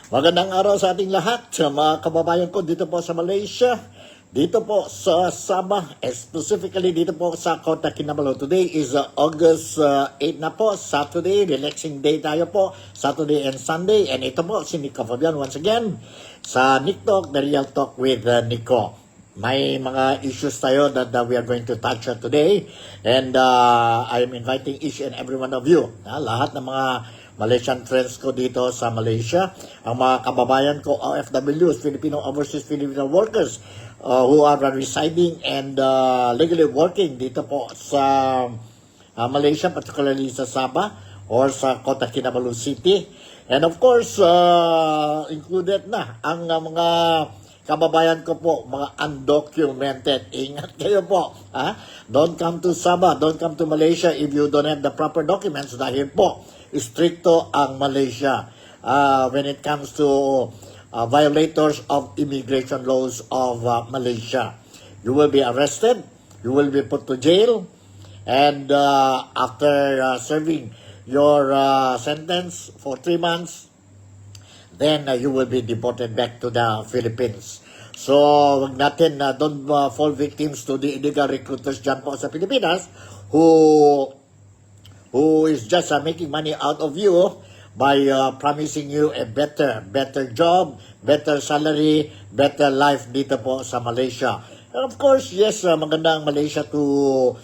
Magandang araw sa ating lahat, mga kababayan ko dito po sa Malaysia, dito po sa Sabah, specifically dito po sa Kota Kinabalu. Today is August 8 na po, Saturday, relaxing day tayo po, Saturday and Sunday. And ito po si Nico Fabian once again sa NikTok, The Real Talk with Nico. May mga issues tayo that we are going to touch today, and I am inviting each and every one of you, lahat ng mga Malaysian friends ko dito sa Malaysia, ang mga kababayan ko, OFWs, Filipino Overseas Filipino Workers, who are residing and legally working dito po sa Malaysia, particularly sa Sabah or sa Kota Kinabalu City. And of course, included na ang mga kababayan ko po, mga undocumented. Ingat kayo po. Don't come to Sabah, don't come to Malaysia if you don't have the proper documents dahil po, stricto ang Malaysia when it comes to violators of immigration laws of Malaysia. You will be arrested, you will be put to jail, and after serving your sentence for 3 months, then you will be deported back to the Philippines. So, wag natin don't fall victims to the illegal recruiters dyan po sa Pilipinas who is just making money out of you by promising you a better job, better salary, better life dito po sa Malaysia. And of course, yes, maganda ang Malaysia to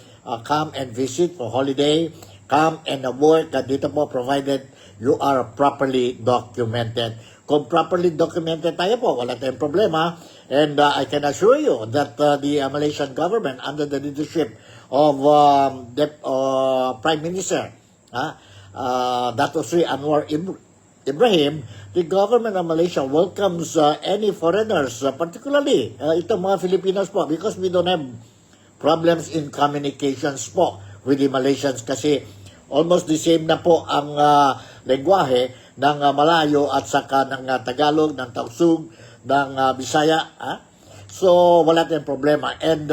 come and visit for holiday, come and work dito po provided you are properly documented. Kung properly documented tayo po, wala tayong problema. And I can assure you that the Malaysian government under the leadership of the Prime Minister, Dato Sri Anwar Ibrahim, the government of Malaysia welcomes any foreigners, particularly itong mga Filipinos po, because we don't have problems in communications po with the Malaysians kasi almost the same na po ang lengguwahe ng Malayo at saka ng Tagalog, ng Tausug, ng Bisaya. So, wala tayong problema. And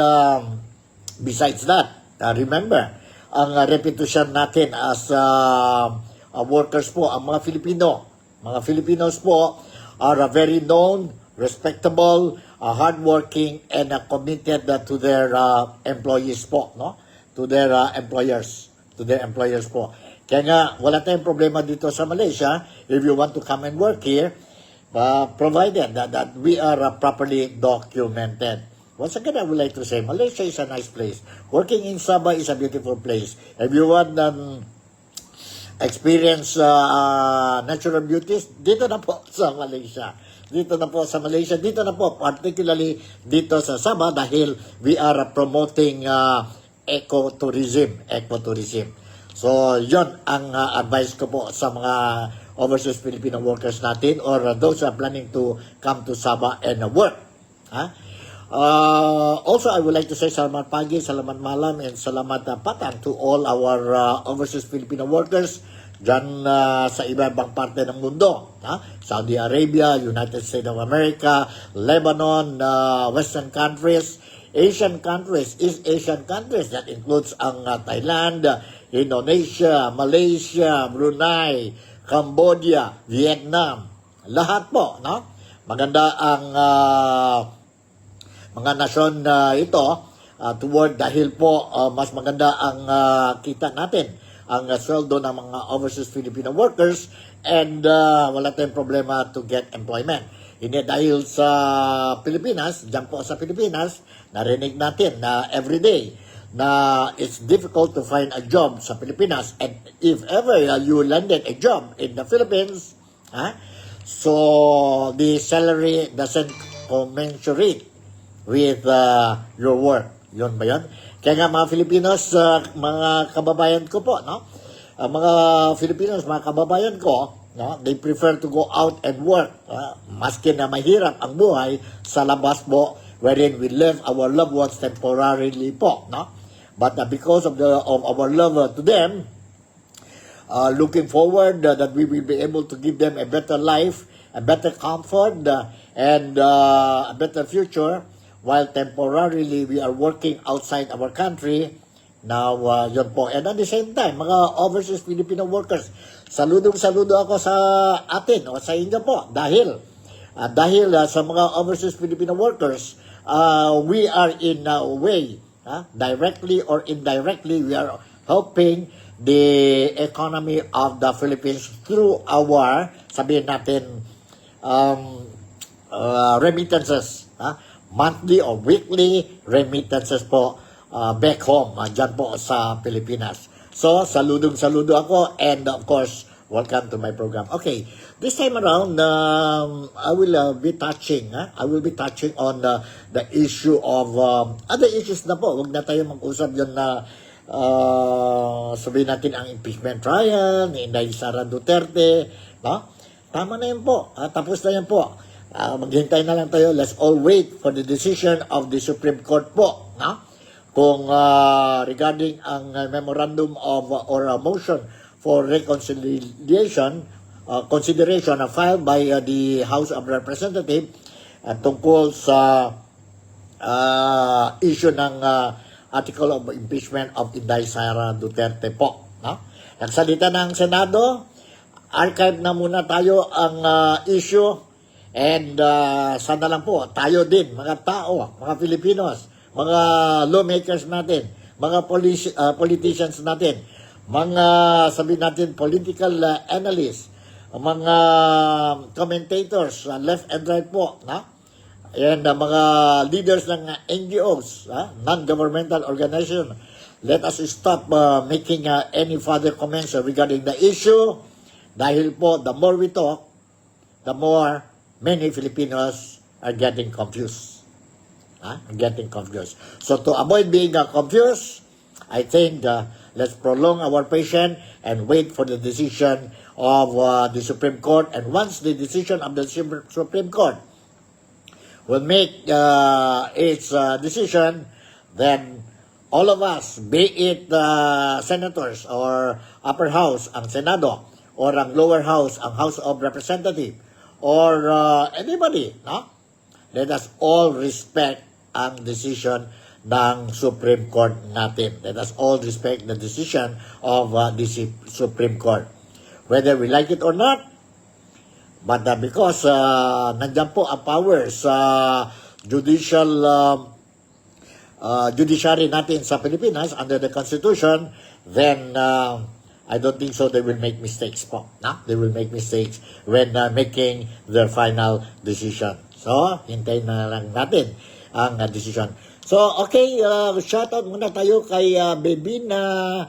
besides that, remember, ang reputation natin as workers po, ang mga Filipino. Mga Filipinos po are very known, respectable, hardworking, and committed to their employees po, no? To their employers. To their employers po. Kaya nga, wala tayong problema dito sa Malaysia if you want to come and work here, provided that we are properly documented. Once again, I would like to say, Malaysia is a nice place. Working in Sabah is a beautiful place. If you want experience natural beauties, dito na po sa Malaysia. Dito na po sa Malaysia. Dito na po, particularly dito sa Sabah dahil we are promoting ecotourism. So, yon ang advice ko po sa mga overseas Filipino workers natin or those who are planning to come to Sabah and work. Also, I would like to say salamat pagi, salamat malam, and salamat patang to all our overseas Filipino workers dyan sa iba-ibang parte ng mundo. Saudi Arabia, United States of America, Lebanon, Western countries, Asian countries, East Asian countries, that includes ang Thailand, Indonesia, Malaysia, Brunei, Cambodia, Vietnam. Lahat po, no? Maganda ang mga nasyon ito toward dahil po mas maganda ang kita natin, ang sweldo ng mga overseas Filipino workers, and wala tayong problema to get employment. Hindi dahil sa Pilipinas, dyan po sa Pilipinas, narinig natin na everyday na it's difficult to find a job sa Pilipinas, and if ever you landed a job in the Philippines, so the salary doesn't commensurate with your work. Yun ba yun? Kaya nga mga Filipinos, mga kababayan ko po, no? Mga Filipinos, mga kababayan ko, no? They prefer to go out and work, maski na mahirap ang buhay sa labas po, wherein we leave our loved ones temporarily po, no? But because of our love to them, looking forward that we will be able to give them a better life, a better comfort, and a better future, while temporarily we are working outside our country. Now, yun po. And at the same time, mga overseas Filipino workers, Saludong-saludo ako sa atin o sa inyo po dahil sa mga overseas Filipino workers, we are in a way, directly or indirectly, we are helping the economy of the Philippines through our, sabihin natin, remittances, monthly or weekly remittances po back home, dyan po sa Pilipinas. So, saludong-saludo ako, and of course, welcome to my program. Okay, this time around, I will be touching on the issue of other issues na po. Huwag na tayo mag-usap yun na sabihin natin ang impeachment trial ni Inday Sara Duterte. No? Tama na yun po. Tapos na yun po. Maghintay na lang tayo. Let's all wait for the decision of the Supreme Court po. No? Kung regarding ang memorandum of or a motion for reconciliation, consideration filed by the House of Representatives tungkol sa issue ng article of impeachment of Inday Sara Duterte po. No? Nagsalita ng Senado, archive na muna tayo ang issue, and sana lang po tayo din, mga tao, mga Filipinos, mga lawmakers natin, mga politicians natin, mga sabihin natin political analysts, mga commentators, left and right po, and mga leaders ng NGOs, non-governmental organization. Let us stop making any further comments regarding the issue, dahil po the more we talk, the more many Filipinos are getting confused. Getting confused. So to avoid being confused, I think let's prolong our patience and wait for the decision of the Supreme Court. And once the decision of the Supreme Court will make its decision, then all of us, be it senators or upper house, ang Senado, or ang lower house, ang House of Representatives, or anybody, no? Let us all respect ang decision ng Supreme Court natin. Let us all respect the decision of the Supreme Court. Whether we like it or not, but because nandyan po ang power sa judiciary natin sa Pilipinas under the Constitution, then I don't think so they will make mistakes po. No? They will make mistakes when making their final decision. So, hintayin na lang natin ang decision. So, okay, shoutout muna tayo kay Bebina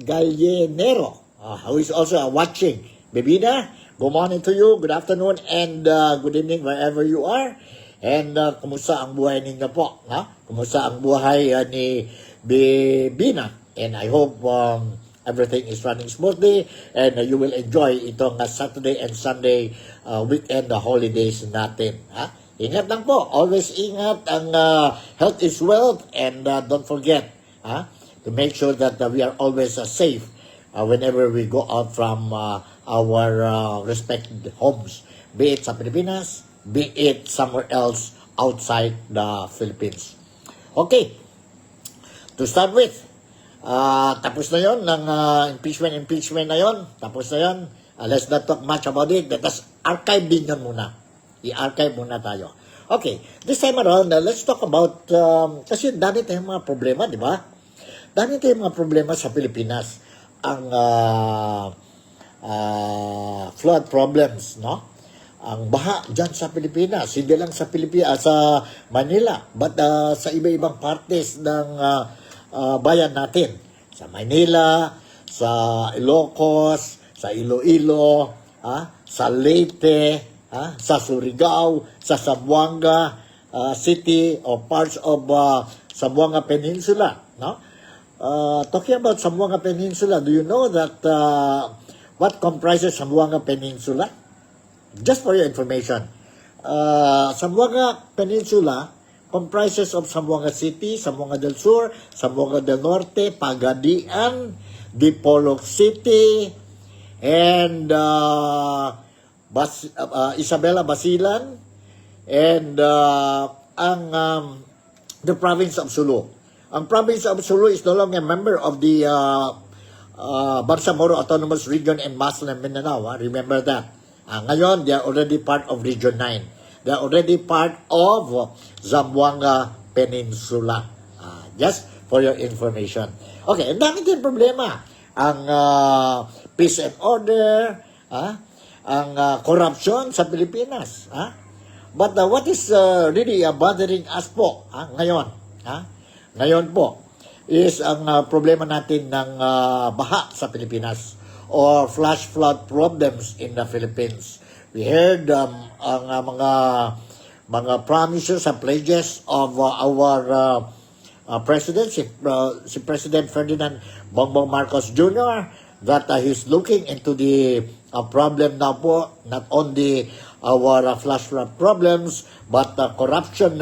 Gallenero, who is also watching. Bebina, good morning to you, good afternoon, and good evening wherever you are. And kumusta ang buhay ninyo po? Kumusta ang buhay ni Bebina? And I hope everything is running smoothly, and you will enjoy itong Saturday and Sunday weekend holidays natin. Ingat lang po. Always ingat. Ang health is wealth, and don't forget to make sure that we are always safe whenever we go out from our respected homes. Be it sa Pilipinas, be it somewhere else outside the Philippines. Okay. To start with, tapos na yon ng impeachment na yon. Tapos na yon. Let's not talk much about it. Let us archive din yun muna. I-archive muna tayo. Okay, this time around, let's talk about, kasi dami tayong mga problema, di ba? Dami tayong mga problema sa Pilipinas. Ang flood problems, no? Ang baha dyan sa Pilipinas. Hindi lang sa sa Manila, but sa iba-ibang partes ng bayan natin. Sa Manila, sa Ilocos, sa Iloilo, sa Leyte, sa Surigao, sa Zamboanga City, or parts of Zamboanga Peninsula. No? Talking about Zamboanga Peninsula, do you know that what comprises Zamboanga Peninsula? Just for your information, Zamboanga Peninsula comprises of Zamboanga City, Zamboanga del Sur, Zamboanga del Norte, Pagadian, Dipolog City, and Isabela Basilan, and the province of Sulu. Ang province of Sulu is no longer a member of the Bangsamoro Autonomous Region and Muslim Mindanao. Remember that. Ngayon, they are already part of Region 9. They are already part of Zamboanga Peninsula. Just for your information. Okay, ang dami din problema. Ang peace and order, ang corruption sa Pilipinas. But what is really bothering us po ngayon? Ngayon po, is ang problema natin ng baha sa Pilipinas or flash flood problems in the Philippines. We heard ang mga promises and pledges of our president, si President Ferdinand Bongbong Marcos Jr., that he's looking into the problem now po, not only our flash flood problems, but corruption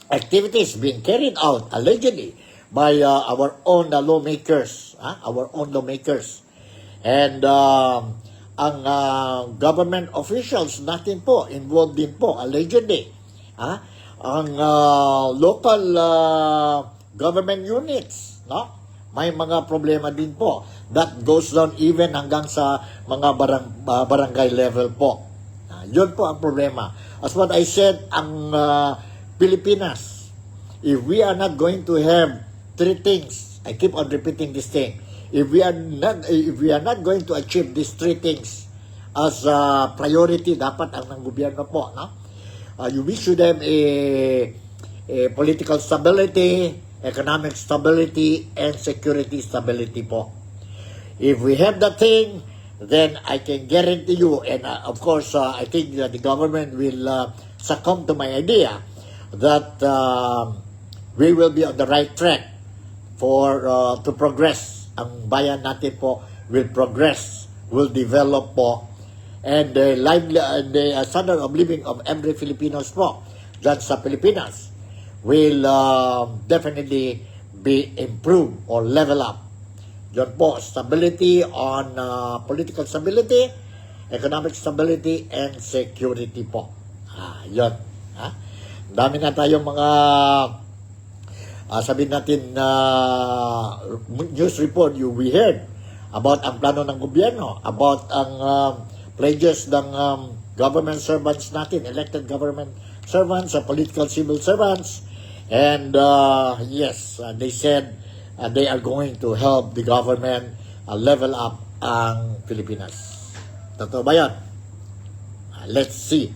activities being carried out allegedly by our own lawmakers, and ang government officials natin po involved din po allegedly, ang local government units, may mga problema din po that goes down even hanggang sa mga barangay level po. Yun po ang problema. As what I said, ang Pilipinas, if we are not going to have three things, I keep on repeating this thing, if we are not going to achieve these three things as a priority, dapat ang ng gobyerno po, we should have a political stability, economic stability, and security stability po. If we have that thing, then I can guarantee you, and of course, I think that the government will succumb to my idea that we will be on the right track for to progress. Ang bayan natin po will progress, will develop po, and the standard of living of every Filipinos po dyan sa Pilipinas will definitely be improved or level up. Yun po, stability on political stability, economic stability, and security po. Yun. Dami na tayong mga sabihin natin news report we heard about ang plano ng gobyerno, about ang pledges ng government servants natin, elected government servants, political civil servants, and yes, they said they are going to help the government level up ang Pilipinas. Totoo ba yan? Let's see.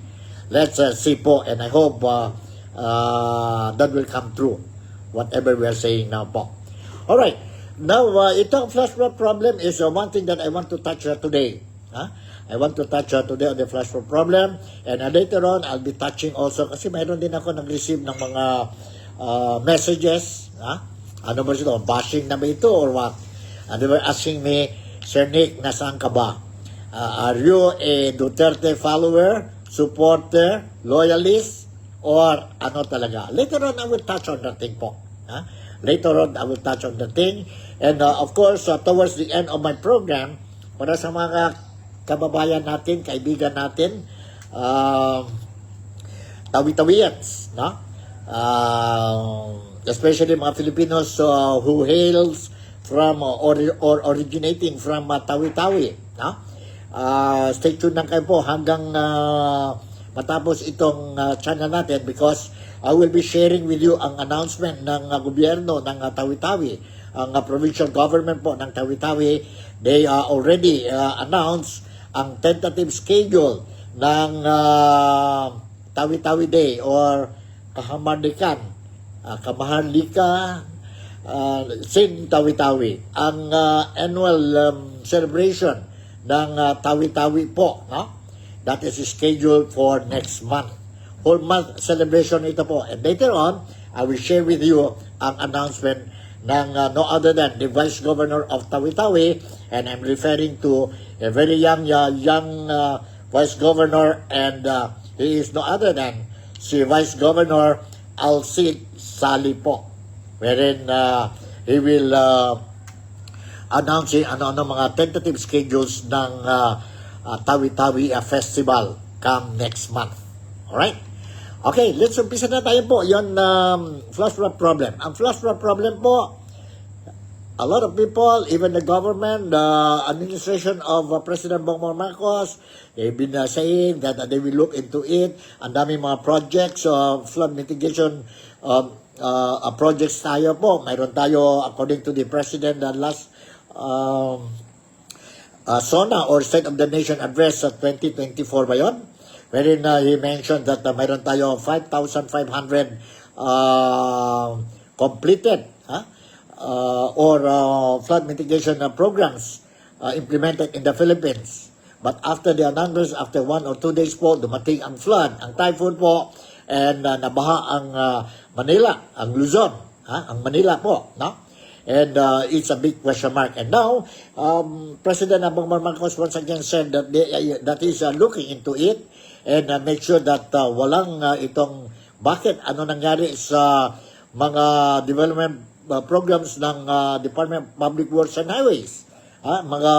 Let's see po, and I hope that will come true, whatever we are saying now po. Alright, now itong flash flood problem is one thing that I want to touch today. I want to touch today on the flash flood problem, and later on I'll be touching also, kasi mayroon din ako nag-receive ng mga messages. Ano ba ito? Bashing na ba ito or what? They were asking me, Sir Nick, nasaan ka ba? Are you a Duterte follower, supporter, loyalist, or ano talaga? Later on, I will touch on that thing po. Later on, I will touch on the thing. And of course, towards the end of my program, para sa mga kababayan natin, kaibigan natin, tawi-tawiyans, especially mga Filipinos who hails from or originating from Tawi-Tawi. Stay tuned lang kayo po hanggang matapos itong channel natin, because I will be sharing with you ang announcement ng gobyerno ng Tawi-Tawi, ang provincial government po ng Tawi-Tawi. They already announced ang tentative schedule ng Tawi-Tawi Day or Kahamardikan, Kamaharlika, Sin Tawi-Tawi, ang annual celebration ng Tawi-Tawi po, that is scheduled for next month. Whole month celebration ito po. And later on, I will share with you ang announcement ng no other than the Vice Governor of Tawi-Tawi, and I'm referring to a very young Vice Governor, and he is no other than si Vice Governor Alcid Sali po, wherein he will announcing ano mga tentative schedules ng Tawi-Tawi Festival come next month. Alright? Okay, let's umpisa na tayo po. Yon flash flood problem. Ang flash flood problem po, a lot of people, even the government, the administration of President Bongbong Marcos, they've been saying that they will look into it. Ang dami mga projects, flood mitigation projects tayo po. Mayroon tayo, according to the President, last SONA or State of the Nation Address 2024 ba yun? Wherein he mentioned that mayroon tayo 5,500 completed flood mitigation programs implemented in the Philippines. But after the announcements, after 1 or 2 days po, dumating ang flood, ang typhoon po, and nabaha ang Manila, ang Luzon, ang Manila po, no? And it's a big question mark. And now, President Bongbong Marcos once again said that that is looking into it and make sure that walang itong bakit ano nangyari sa mga development programs ng Department of Public Works and Highways, mga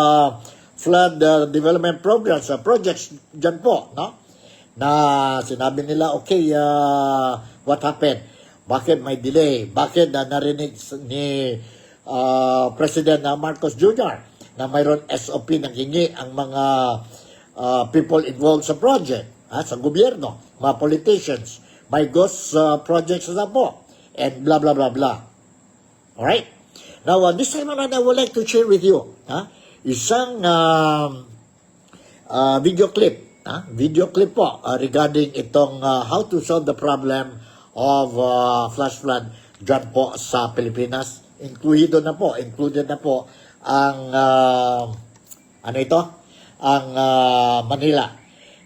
flood development programs, projects dyan po, no? Na sinabi nila, okay, what happened? Bakit may delay? Bakit narinig ni President Marcos Jr. na mayroon SOP ng hingi ang mga people involved sa project, sa gobyerno, mga politicians, may ghost projects na po, and blah, blah, blah, blah. Alright? Now, this time around, I would like to share with you isang video clip. Video clip po regarding itong how to solve the problem of flash flood dyan po sa Pilipinas. Included na po ang ang Manila.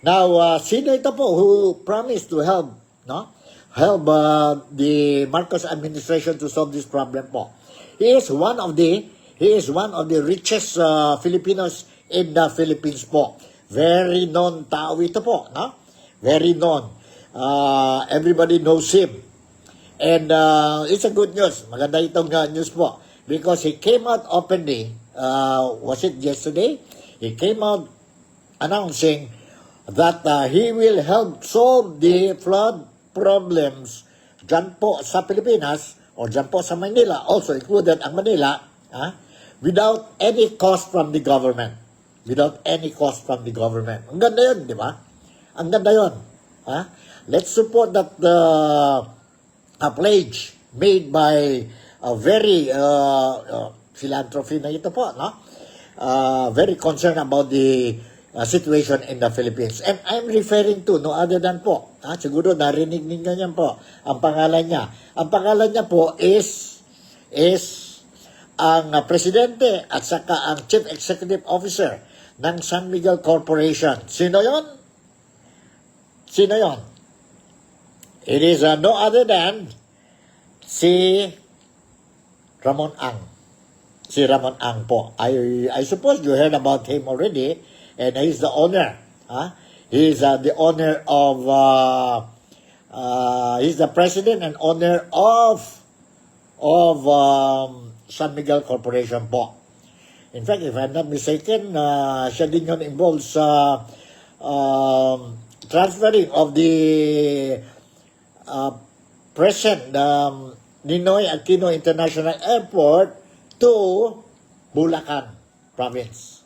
Now, sino ito po who promised to help, no? Help the Marcos administration to solve this problem po. He is one of the richest Filipinos in the Philippines po. Very known tao ito po, no? Very known. Everybody knows him. And it's a good news. Maganda itong news po. Because he came out openly, was it yesterday? He came out announcing that he will help solve the flood problems dyan po sa Pilipinas or dyan po sa Manila, also included ang Manila, without any cost from the government. Without any cost from the government. Ang ganda yun, di ba? Ang ganda yun. Let's support that a pledge made by a very philanthropy na ito po, no? Very concerned about the situation in the Philippines. And I'm referring to no other than po, siguro narinig ninyo niyan po, ang pangalan niya. Ang pangalan niya po is ang presidente at saka ang chief executive officer ng San Miguel Corporation. Sino yon? Sino yon? It is no other than si Ramon Ang. Si Ramon Ang po. I suppose you heard about him already, and he's the owner. He's the owner of, he's the president and owner of San Miguel Corporation po. In fact, if I'm not mistaken, siya din yun involved sa transferring of the present Ninoy Aquino International Airport to Bulacan Province.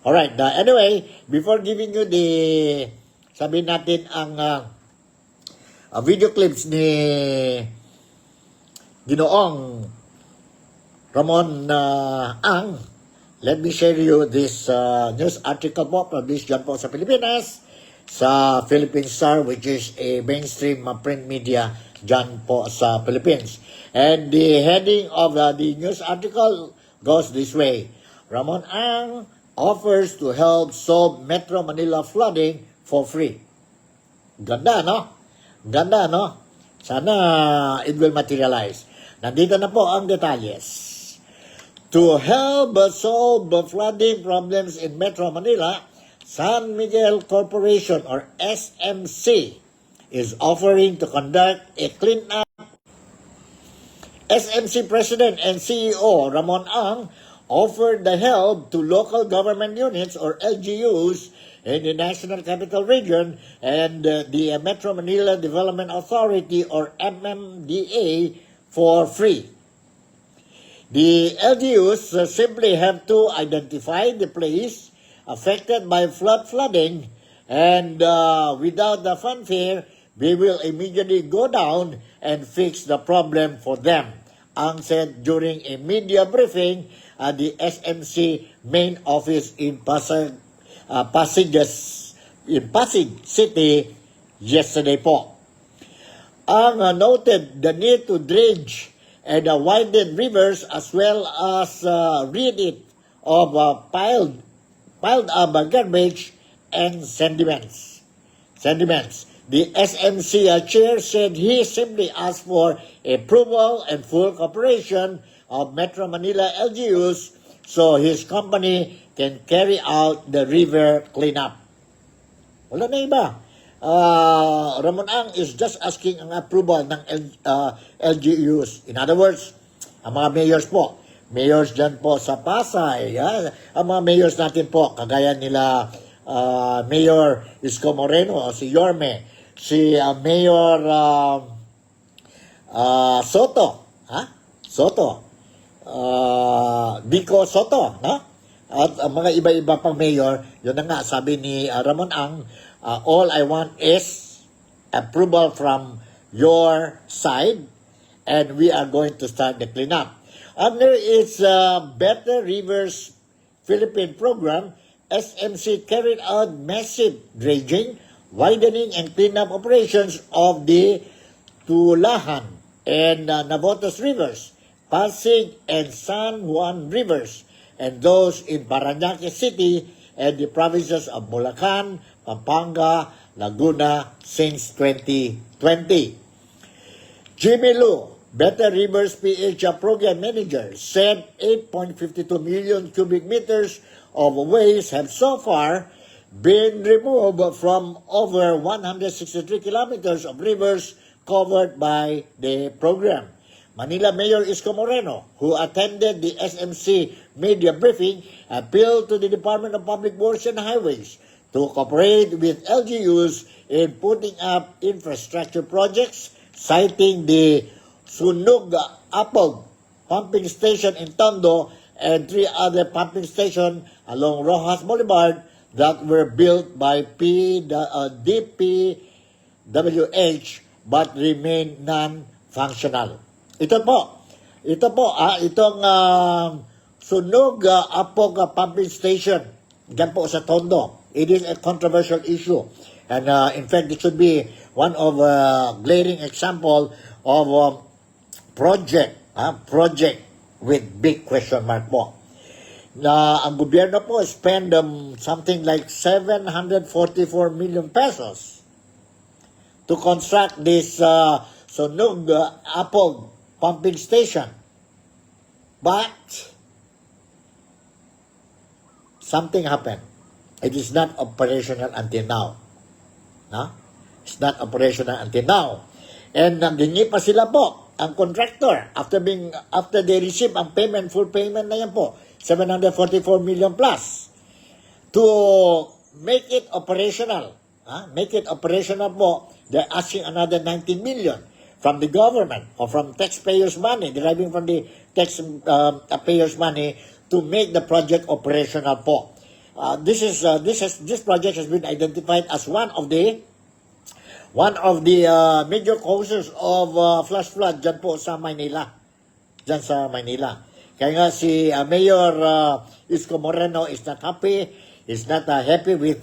Alright, anyway, before giving you the, sabihin natin ang video clips ni Ginoong Ramon Ang, let me share you this news article po published dyan po sa Pilipinas, sa Philippine Star, which is a mainstream print media dyan po sa Philippines. And the heading of the news article goes this way: Ramon Ang offers to help solve Metro Manila flooding for free. Ganda, no? Ganda, no? Sana it will materialize. Nandito na po ang detalles. To help solve flooding problems in Metro Manila, San Miguel Corporation or SMC is offering to conduct a cleanup. SMC President and CEO Ramon Ang offered the help to local government units or LGUs in the National Capital Region and the Metro Manila Development Authority or MMDA for free. The LGUs simply have to identify the place affected by flooding, and without the fanfare, we will immediately go down and fix the problem for them. Ang said during a media briefing at the SMC main office in Pasig City yesterday po. Ang noted the need to dredge and widen rivers as well as rid it of piled up garbage and sediments. The SMC chair said he simply asked for approval and full cooperation of Metro Manila LGUs so his company can carry out the river cleanup. Wala na iba. Ramon Ang is just asking ang approval ng LGUs. In other words, ang mga mayors dyan po sa Pasay, ang mga mayors natin po, kagaya nila Mayor Isko Moreno, si Yorme, si Mayor Soto, Vico Soto, no? At ang mga iba-iba pang mayor, yun na nga, sabi ni Ramon Ang, all I want is approval from your side and we are going to start the cleanup. Under its Better Rivers Philippine program, SMC carried out massive dredging, widening, and cleanup operations of the Tulahan and Navotas rivers, Pasig and San Juan rivers, and those in Parañaque City and the provinces of Bulacan, Pampanga, Laguna since 2020. Jimmy Lu, Better Rivers PH Program Manager, said 8.52 million cubic meters of waste have so far been removed from over 163 kilometers of rivers covered by the program. Manila Mayor Isko Moreno, who attended the SMC media briefing, appealed to the Department of Public Works and Highways to cooperate with LGUs in putting up infrastructure projects, citing the Sunog Apog pumping station in Tondo and 3 other pumping stations along Rojas Boulevard that were built by DPWH but remain non-functional. Itong Sunog Apog pumping station dyan po sa Tondo. It is a controversial issue. And in fact, it should be one of glaring example of project with big question mark po. Na ang gobyerno po spend something like 744 million pesos to construct this Sunog Apog pumping station. But something happened. It is not operational until now. No? It's not operational until now. And naghingi pa sila po, ang contractor, after they receive ang full payment na yan po, 744 million plus, to make it operational. Make it operational po, they're asking another 19 million from the government or from taxpayers' money, deriving from the taxpayers' money to make the project operational po. This project has been identified as one of the major causes of flash flood dyan po sa Maynila. Kaya nga si Mayor Isko Moreno is not happy. He's not happy with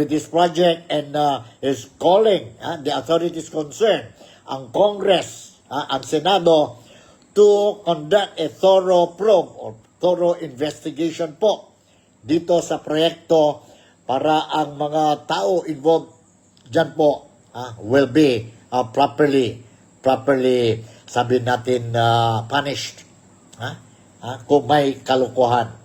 this project and is calling the authorities concerned, ang Congress, ang Senado, to conduct a thorough probe or thorough investigation po dito sa proyekto para ang mga tao involved dyan po will be properly sabi natin punished kung may kalukuhan.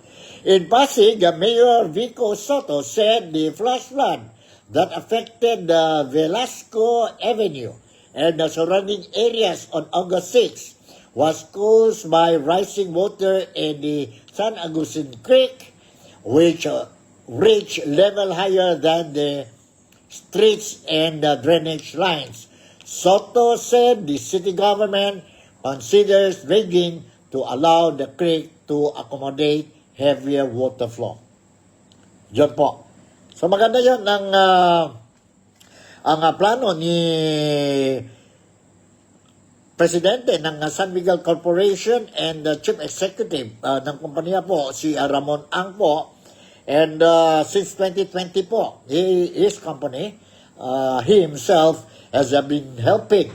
In Pasig, Mayor Vico Soto said the flash flood that affected Velasco Avenue and the surrounding areas on August 6 was caused by rising water in the San Agustin Creek, which reached level higher than the streets and drainage lines. Soto said the city government considers dredging to allow the creek to accommodate heavier water flow. Yun po. So maganda yun ang plano ni Presidente ng San Miguel Corporation and Chief Executive ng kumpanya po, si Ramon Ang po. And since 2020 po, his company, he himself has been helping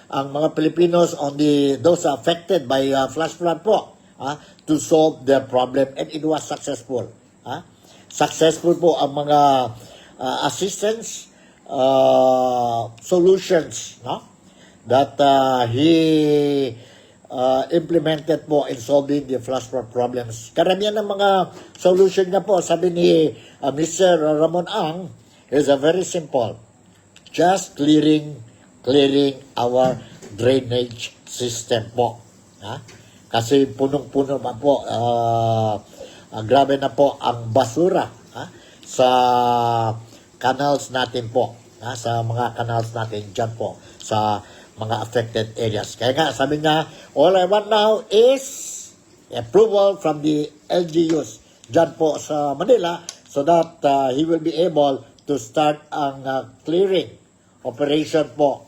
ang mga Filipinos on those affected by flash flood po to solve their problem, and it was successful. Successful po ang mga assistance solutions that he implemented po in solving the flash flood problems. Karamihan ng mga solution niya po, sabi ni Mr. Ramon Ang, is very simple. Just clearing our drainage system po. Kasi punong-puno pa po, grabe na po ang basura sa canals natin po. Sa mga canals natin dyan po, sa mga affected areas. Kaya nga, sabi niya, all I want now is approval from the LGUs dyan po sa Manila so that he will be able to start ang clearing operation po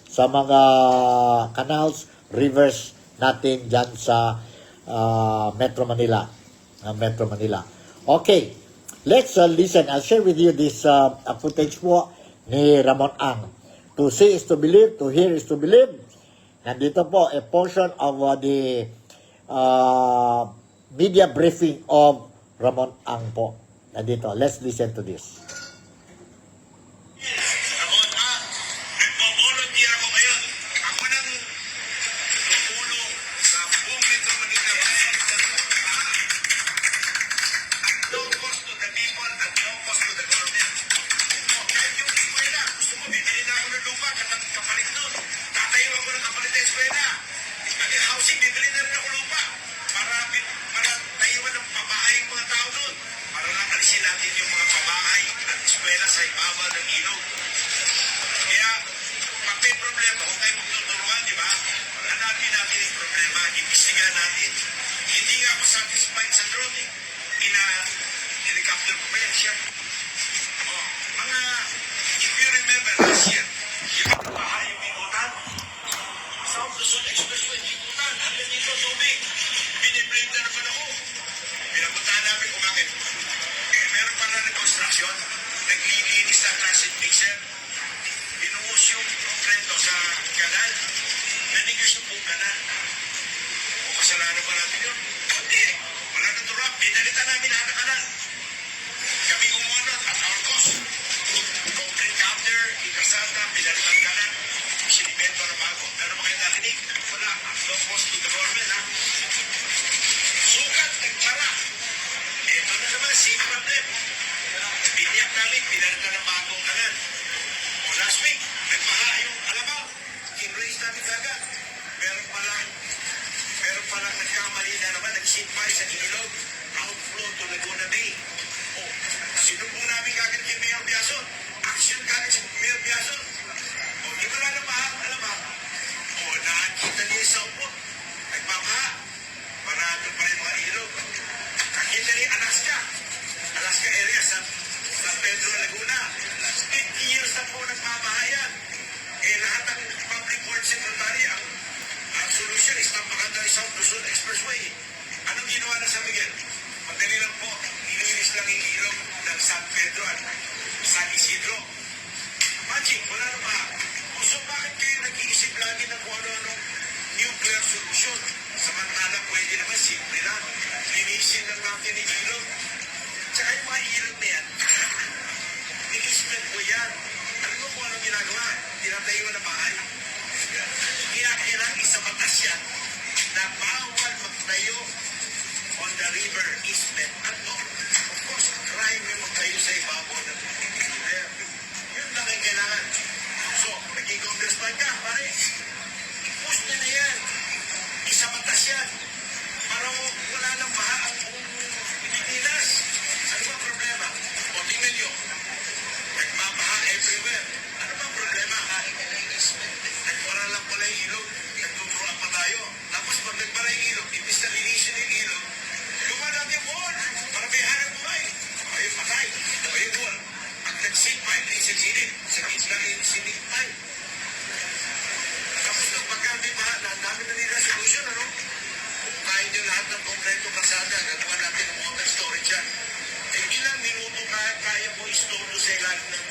sa mga canals, rivers natin dyan sa Metro Manila. Metro Manila. Okay, let's listen. I'll share with you this footage po ni Ramon Ang. To see is to believe, to hear is to believe. Nandito po a portion of the media briefing of Ramon Ang po. Nandito, let's listen to this. Ramon Ang, nagpo-volunteer ako ngayon. Ako nang tutulong sa buong Metro Manila. No cost to the people and no cost to the government. Kahit yung eskwela, gusto mo, bibili na ako ng lupa, kapalit nun. Tatayo ako ng kapalit na eskwela. Kasi housing, bibili na rin ako lupa. Para tayuan ng pabahay ng mga tao doon. Para lang alisin natin yung mga pabahay at eskwela sa ibabaw ng ilog. Kaya, pag may problema, huwag tayo magtuturuan, di ba? Hanapin natin yung problema, ibisigan natin. Hindi nga ako satisfied sa drone eh. Helicopter ko ba yan siya? If you remember last year, yung bahay yung ikutan, South Luzon Expressway, ikutan, hanggang dito tubig. Biniblame na naman ako. Pinapuntahan namin kung bakit. Meron pa na construction, naglilinis na transit mixer, binuhos yung konkreto sa kanal, nanigas yung buong kanal. O kasalanan ba natin yun? Hindi. Wala na turap. Pinalitan namin lahat ng kanal. Kami gumawa at our cost. Concrete counter, ikasata, pinalitan kanal, sinimento na bago. Pero ba kayo narinig? Wala. No cost to the government, ha? Sukat, nagpara. Ito na naman, same problem. Biniyak namin, pinalitan ng bagong kanal. O last week, nagpaha yung alabaw. Kinraise namin kagad. Meron palang nagkamali na naman, nagsimpay sa ilog, outflow to Laguna Bay. O, sinumbong namin kagad kay Mayor Biason. Action kagad si Mayor Biason. O, di wala na baha, alabaw. O, nakakita niya sa upo. Nagpapaha. Marado pa rin mga ilog. Nakita niya Alaska area sa Pedro Laguna. 50 years na po nagmamahayan. Lahat ng public works secretary, ang solution is tampakan na South Luzon Expressway. Anong ginawa na San Miguel? Madali lang po, ilinis lang yung ilog ng San Pedro at San Isidro. Magic, wala na ba? So bakit kayo nag-iisip lagi ng kung ano-anong nuclear solution? Samantala, pwede naman simple lang. Linisin lang natin yung ilog. Tsaka yung mga ilog na yan, nilismet ko yan. Alam mo kung anong ginagawa? Tinatayo na bahay. Kaya kailangan sa batas yan na bawal magtayo on the river easement. At of course, crime yung magtayo sa ibabaw ng river. Yun lang ang kailangan. So, naging congressman ka, pare. I-push na yan. Isa batas yan. Para wala nang baha ang buong Pilipinas. Ano ba problema? O tingnan nyo. Nagmabaha everywhere. Ano ba problema? Nagpara lang pala yung ilog. Nagtuturoan pa tayo. Tapos pag nagpara yung ilog, istorbo sa ilalim ng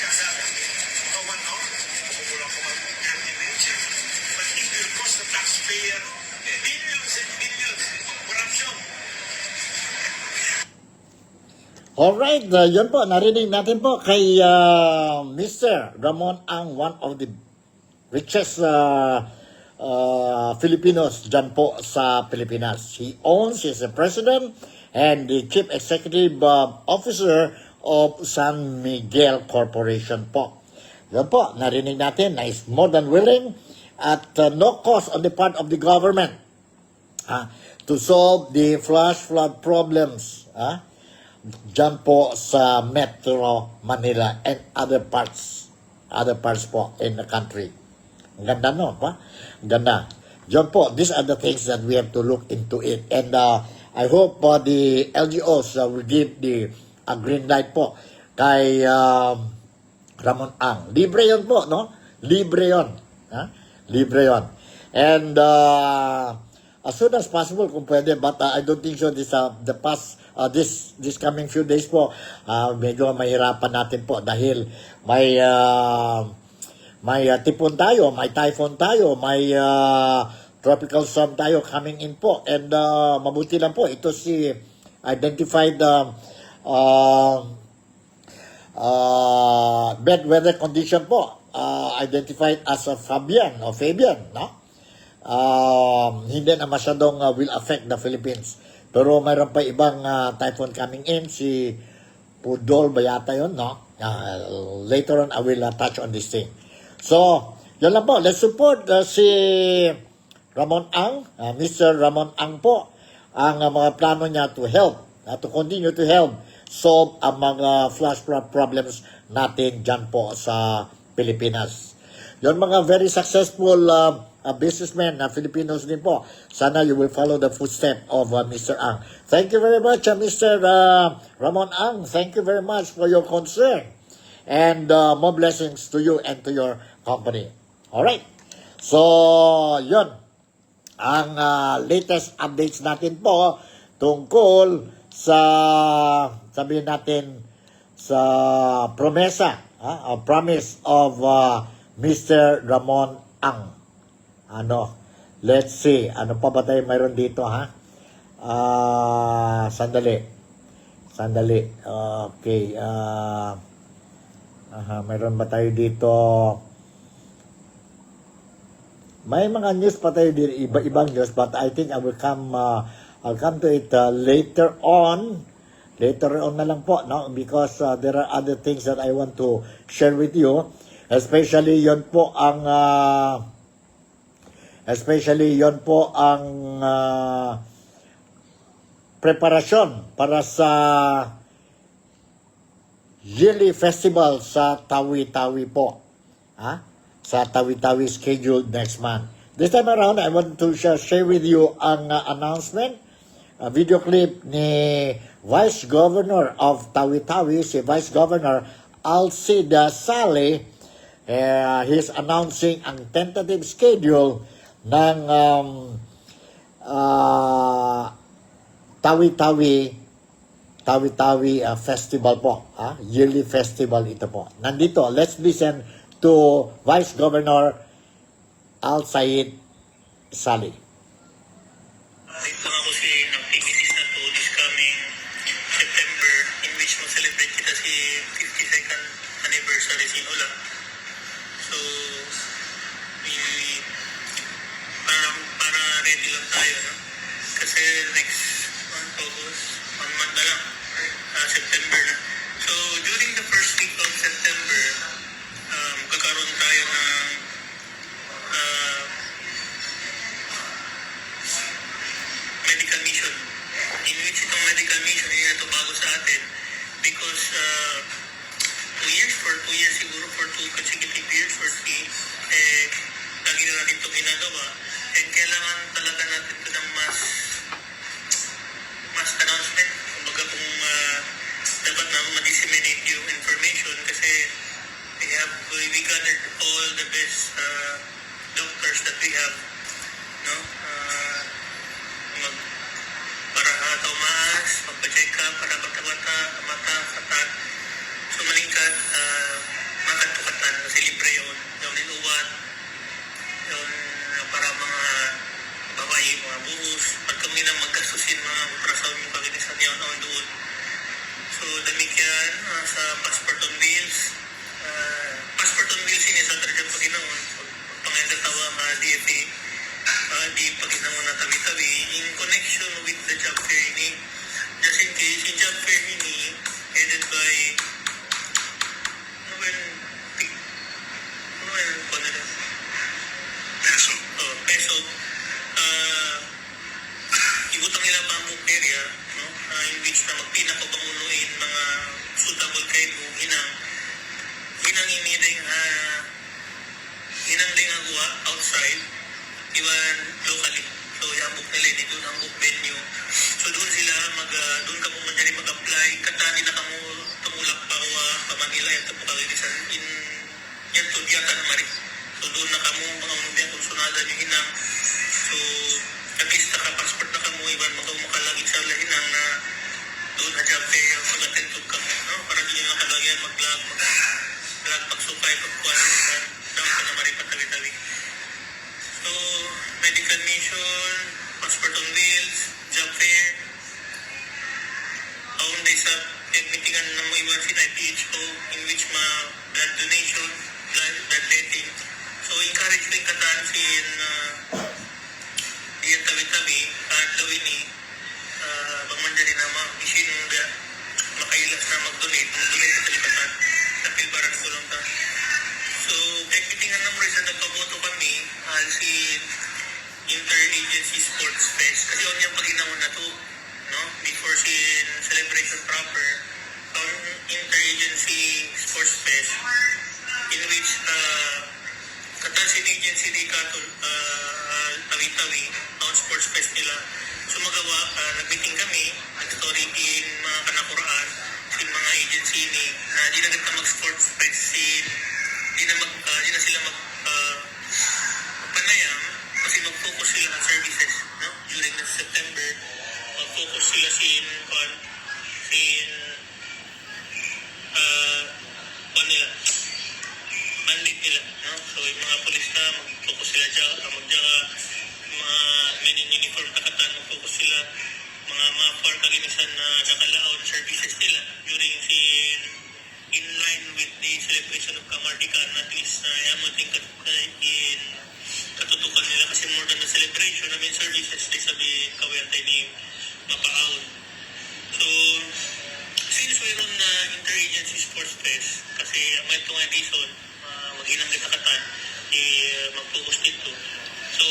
kasama. Mga 1 hour, kumulang ko mga 30 minutes. But it will cost the taxpayer billions and billions of corruption. Alright, yun po, narinig natin po kay Mr. Ramon Ang, one of the richest Filipinos dyan po sa Pilipinas. He owns, he's the president and the chief executive officer of San Miguel Corporation po. Yun po, narinig natin na is more than willing at no cost on the part of the government to solve the flash flood problems dyan po sa Metro Manila and other parts po in the country. Ang ganda no, pa? Ang ganda. Dyan po, these are the things that we have to look into it. And I hope the LGOs will give the green light po kay Ramon Ang. Libre yun po, no? Libre yun. Libre yun. And as soon as possible kung pwede, but I don't think so the past this coming few days po, medyo mahirapan natin po dahil may tipon tayo, may typhoon tayo, may tropical storm tayo coming in po. And mabuti lang po, ito si identified bad weather condition po, identified as a Fabian, no? Hindi na masyadong will affect the Philippines. Pero mayroon pa ibang typhoon coming in, si Pudol ba yata yun, no? Later on, I will touch on this thing. So, yun lang po. Let's support si Ramon Ang, Mr. Ramon Ang po, ang mga plano niya to help, to continue to help solve ang mga flash flood problems natin dyan po sa Pilipinas. Yun mga very successful businessmen na Filipinos din po. Sana you will follow the footsteps of Mr. Ang. Thank you very much, Mr. Ramon Ang. Thank you very much for your concern. And more blessings to you and to your company. Alright. So, yun. Ang latest updates natin po tungkol sa, sabihin natin, sa promesa, promise of Mr. Ramon Ang. Let's see. Ano pa ba tayo mayroon dito, Sandali. Okay. Mayroon ba tayo dito? May mga news pa tayo dito, iba-ibang news, but I think I'll come to it later on. Later on na lang po, no? Because there are other things that I want to share with you. Especially yon po ang preparasyon para sa yearly festival sa Tawi-Tawi po. Sa Tawi-Tawi scheduled next month. This time around, I want to share with you ang announcement, a video clip ni Vice Governor of Tawi-Tawi, si Vice Governor Alcida Sale. He's announcing ang tentative schedule ng Tawi-Tawi festival po. Yearly festival ito po. Nandito, let's listen to Vice Governor Al-Said Saleh. Dito ako si activities na to this coming September in which mag-celebrate kita si 52nd anniversary Sinula. So, para ready lang tayo, no? Kasi next month, August, 1 month na lang, September na. So, during the first week of September, kakaroon tayo ng medical mission. In which itong medical mission, hindi na ito bago sa atin because 2 years siguro, for 2 consecutive years or 3, lagi na natin ito ginagawa and kailangan talaga natin ito ng mass announcement. Kumbaga kung dapat na ma-disseminate yung information kasi we gathered all the best doctors that we have, no? Para tayo maas, magpa-check up, para bata-bata, mata, katat, akademik yan sa passport on wheels. Passport on wheels ini sa tarjang paginaon. Pangalan tawa nga DFA. Di paginaon na tabi-tabi in connection with the job fair ini. Just in case, in job fair ini headed by peso. Ibutang nila pa ang area, no? In which na magpina ko pamunuin mga suitable kay mo inang iniding ding agwa outside iwan locally. So yambok nila ni doon ang book venue. So doon sila doon ka mo man dyan mag-apply katani na kamo tumulak pa pa Manila yan tapos in yan to diyatan mari. So doon na kamo mga unubyan kung sunada nyo hinang. So at least naka-passport na kamo iban makalagin sa lahinang na doon na job fair mag-attend ka mo, no? Para doon yung nakalagyan mag-vlog pagsukay pagkuhan down ka na mari patawi-tawi. So medical mission, passport on wheels, job fair, aon day sa meetingan na mo iwan si PHO in which blood donation, blood letting. So encourage din kataan sin diyan tabi-tabi at lawin ni pagmandali na isin nga makailas na mag-donate sa talipatan sa pilbaran ko lang ta. So meetingan na mo rin sa nagpaboto kami si Interagency Sports Fest kasi yun yung paginawa na to, no? Before sin celebration proper on Interagency Sports Fest in which katasin agency di katol tawi-tawi on sports fest nila. So magawa, nag-meeting kami, nag-story in mga kanakuraan sin mga agency ni na di na ganda mag-sports fest sin di na sila magpanayam kasi mag-focus sila on services, no? During the September mag-focus sila sin nila mandate nila, no? So yung mga polis na mag-focus sila dyan, mga men in uniform takatan mag-focus sila, mga mafar kaginisan na nakalaon services nila during in line with the celebration of Kamardikan, at least yamating in katutukan nila kasi more than the celebration, I mean services, they sabi kawiyantay ni mapaawon. So since mayroon na Interagency Sports Fest kasi may itong reason maghinang kitakatan mag-focus dito. So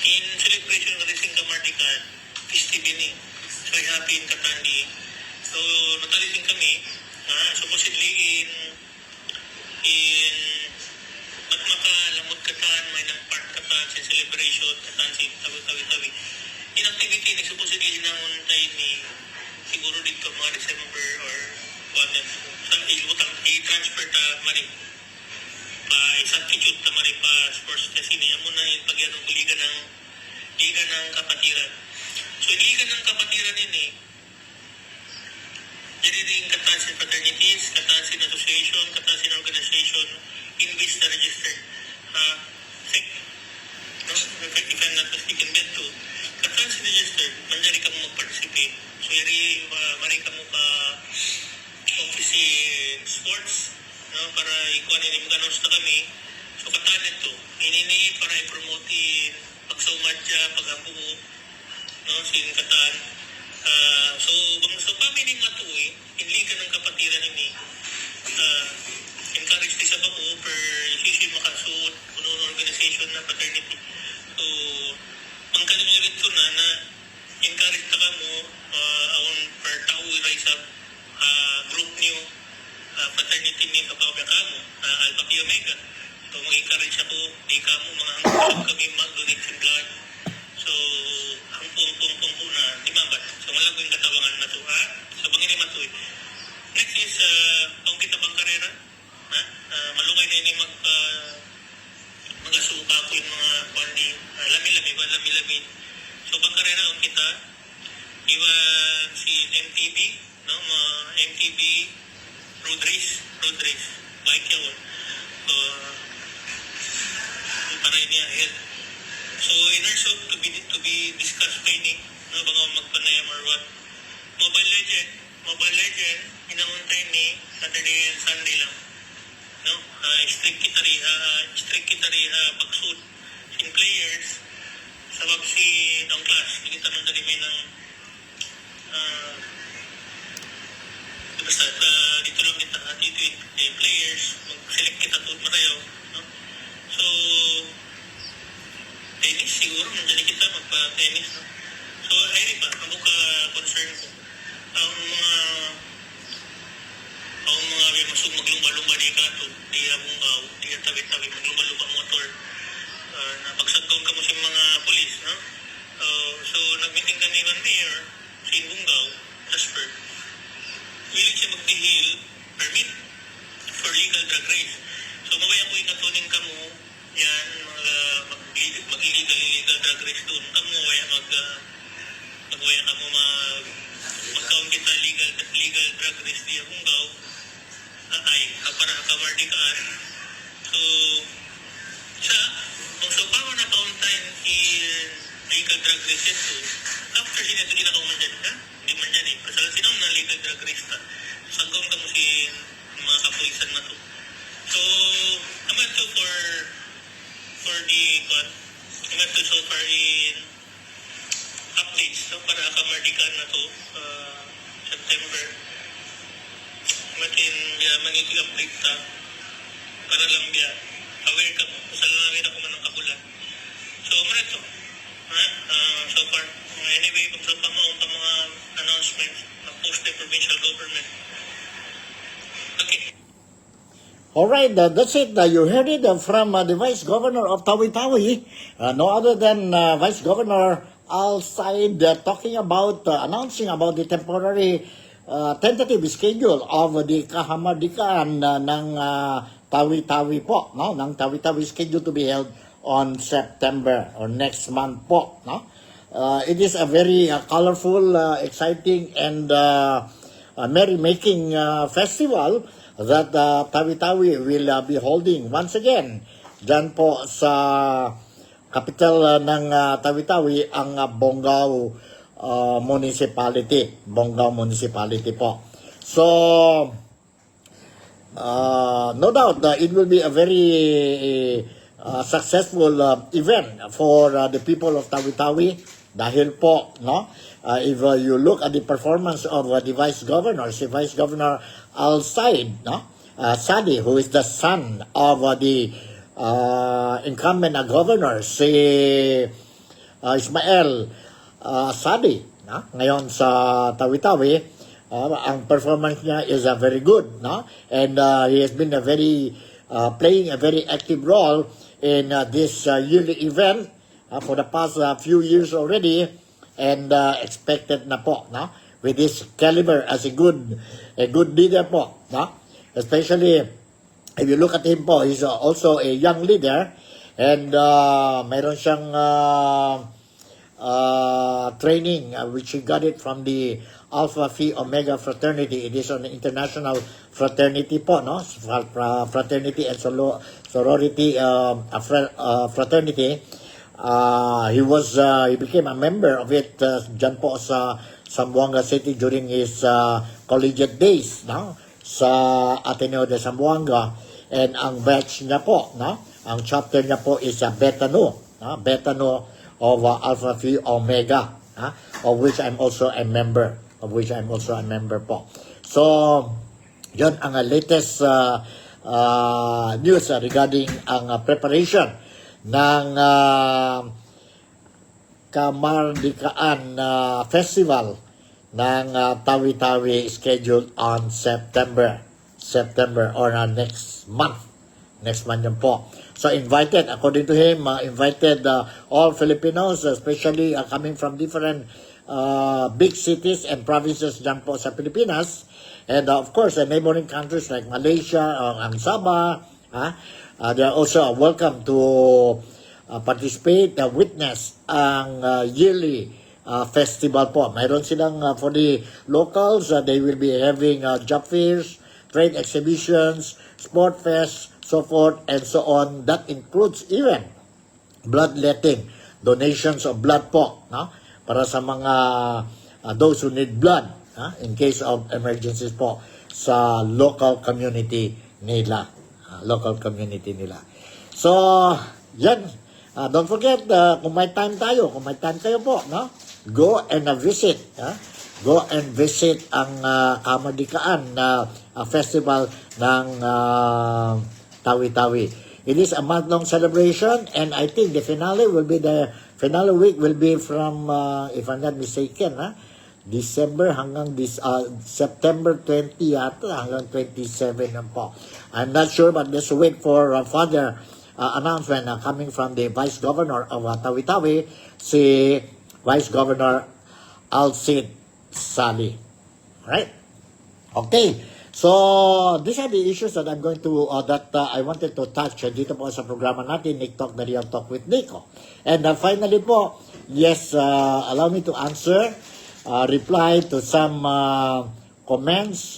in celebration ng Racing Kamardikan festive ini. So happy in Katandi. So natalitin kami supposedly in at makalamot katan may nag-part katan sa celebration katan si tawi-tawi in activity ni supposedly hinangon tayo ni siguro dito mga December or one sa ilutang i-transfer ta mari substitute ta mari pa sports kasi niya muna yung pagyanong liga ng kapatiran. So liga ng kapatiran ini jadi din katasin fraternities, katasin association, katasin organization in which na registered if I'm not mistaken dito katasin registered manjari ka mo mag-participate. So yari mari ka mo pa office in sports, no? Para ikuan ini mag-announce na kami. So katanin to inini para i-promote in pagsumadya paghambuo, no? Sin katan so family matuoy in liga ng kapatiran ini encourage di sa bako per issue makasuot kuno organization na fraternity. So mangkalimay rito na encourage ta kamo aon per tao rise up group niyo fraternity ni kapabya kamo Alpha Pi Omega. So mag-encourage ako di kamo mga hanggang kami mag-donate sin blood. So ang pum na limabat. So walang yung katawangan na to so bangin ni matuoy. Next is ang kita bang karera malungay na ini magasuka ko yung mga pandi lami-lami. So bang karera ang kita iwan si MTB, no? MTB road race bike yun. So para niya health. So in our to be discussed kay ni no baka magpanayam or what. Mobile Legend Mobile Legend, inaantay ni Saturday and Sunday lang. No? Strict kita rin pagsuit in players sa si ang class. Hindi kita man tadi may ng basta dito lang kita attitude players mag-select kita tuot marayaw. No? So, tennis siguro nandiyan kita magpa-tennis. No? So, ayun pa, ang buka concern ko. Ang mga masug maglumba-lumba di kato, di abungaw, di tabi-tabi maglumba-lumba motor. Napagsagkaon ka mo sa mga polis, no? So, nag-meeting kami ng mayor, sa Bungaw, Jasper. Willing siya mag-dehil permit for legal drug race. So, mawaya ko ikatunin ka mo, yan, mag-illegal drug race doon. Kamu, magwaya ka mo mag-count kita legal drug race di Bungaw. Para kamardikaan. So, kung sa paano na kauntain legal drug race ito, after sinato din ako mandyan ka, hindi mandyan eh. Pasal sinang na legal drug race ka, sanggong ka mo si mga kapulisan na to. So, naman to for the naman to so far in updates no, para kamardikaan na to September. Matin mangi-update ta para lang biya aware ka mo sa lang ako man ng kabulan. So muna to so far anyway kung sa mga announcements na post the provincial government. Okay. Alright, that's it. You heard it from the Vice Governor of Tawi-Tawi. No other than Vice Governor Al Said talking about, announcing about the temporary tentative schedule of the kahamardikaan ng Tawi-Tawi po, no? Ng Tawi-Tawi schedule to be held on September or next month po, no? It is a very colorful, exciting and merry-making festival that Tawi-Tawi will be holding once again dyan po sa capital ng Tawi-Tawi, ang Bungaw municipality po. So, no doubt it will be a very successful event for the people of Tawi-Tawi dahil po, no, if you look at the performance of the Vice Governor, si Vice Governor Al Said, no, Sadi, who is the son of the incumbent governor, si Ismael Sadi, no? Ngayon sa Tawi-Tawi, ang performance niya is very good, no? And he has been playing a very active role in this yearly event for the past few years already, and expected na po, no? With this caliber as a good leader po, no? Especially if you look at him po, he's also a young leader, and mayroon siyang training which he got it from the Alpha Phi Omega fraternity. It is an international fraternity po, no? Fraternity and sorority fraternity. He became a member of it dyan po sa Zamboanga City during his collegiate days, no? Sa Ateneo de Zamboanga. And ang batch niya po, no? Ang chapter niya po is Beta Nu, no? Beta Nu of Alpha Phi Omega, of which I'm also a member. Po. So, yun ang latest news regarding ang preparation ng Kamardikaan Festival ng Tawi-Tawi scheduled on September or next month. Next month yun po. So invited, according to him, invited all Filipinos, especially coming from different big cities and provinces dyan po sa Pilipinas. And of course, neighboring countries like Malaysia, ang Sabah, they are also welcome to participate, witness ang yearly festival po. Mayroon silang, for the locals, they will be having job fairs, trade exhibitions, sport fest, so forth and so on. That includes even bloodletting, donations of blood po, no? Para sa mga those who need blood, in case of emergencies po sa local community nila. Local community nila. So, yan. Don't forget, kung may time tayo, kung may time kayo po, no? Go and visit. Go and visit ang Kamardikaan na festival ng Tawi-Tawi. It is a month-long celebration, and I think the finale week will be from, if I'm not mistaken, December hanggang September 20 yata hanggang 27 yan po. I'm not sure, but let's wait for further announcement coming from the Vice Governor of Tawi-Tawi, si Vice Governor Alcid Sali. Right? Okay. So, these are the issues that I'm going to, I wanted to touch dito po sa programa natin, NikTok, The Real Talk with Nico. And finally po, yes, allow me to answer, reply to some comments,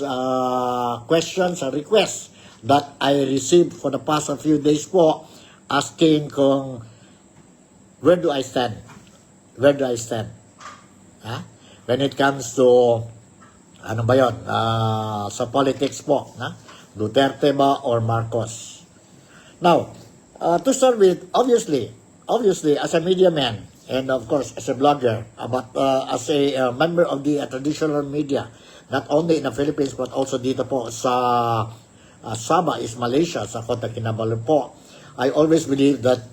questions, and requests that I received for the past few days po, asking kung, where do I stand? Where do I stand? When it comes to, ano ba yun? Sa politics po, Duterte ba or Marcos? Now, to start with, obviously, as a media man, and of course, as a blogger, but as a member of the traditional media, not only in the Philippines, but also dito po sa Sabah is Malaysia, sa Kota Kinabalu po, I always believe that